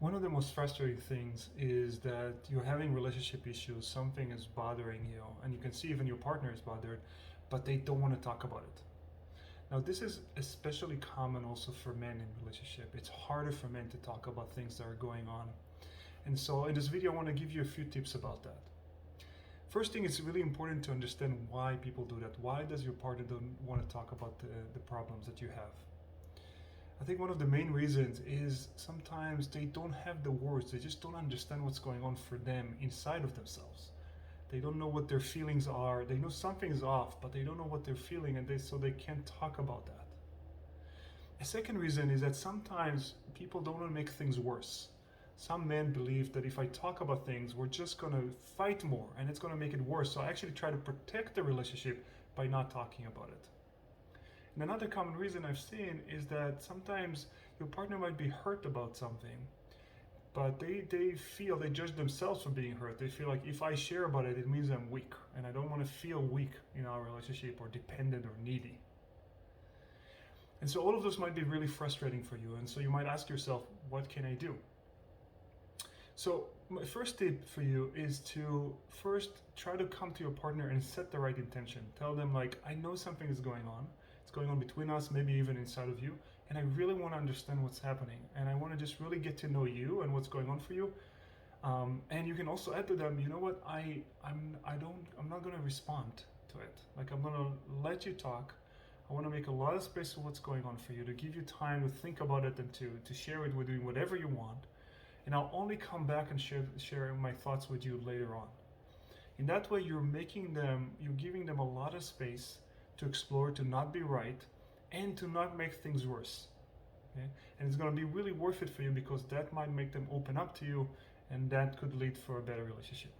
One of the most frustrating things is that you're having relationship issues, something is bothering you, and you can see even your partner is bothered, but they don't want to talk about it. Now, this is especially common also for men in relationship. It's harder for men to talk about things that are going on. And so in this video, I want to give you a few tips about that. First thing, it's really important to understand why people do that. Why does your partner don't want to talk about the problems that you have? I think one of the main reasons is sometimes they don't have the words. They just don't understand what's going on for them inside of themselves. They don't know what their feelings are. They know something's off, but they don't know what they're feeling, and so they can't talk about that. A second reason is that sometimes people don't want to make things worse. Some men believe that if I talk about things, we're just going to fight more and it's going to make it worse. So I actually try to protect the relationship by not talking about it. And another common reason I've seen is that sometimes your partner might be hurt about something, but they judge themselves for being hurt. They feel like if I share about it, it means I'm weak, and I don't want to feel weak in our relationship or dependent or needy. And so all of those might be really frustrating for you. And so you might ask yourself, what can I do? So my first tip for you is to first try to come to your partner and set the right intention. Tell them, like, I know something is going on. It's going on between us, maybe even inside of you, and I really want to understand what's happening, and I want to just really get to know you and what's going on for you. And you can also add to them, you know what, I'm not going to respond to it. Like, I'm going to let you talk. I want to make a lot of space for what's going on for you, to give you time to think about it and to share it with you, whatever you want. And I'll only come back and share my thoughts with you later on. In that way, you're giving them a lot of space to explore, to not be right, and to not make things worse. Okay? And it's going to be really worth it for you, because that might make them open up to you, and that could lead for a better relationship.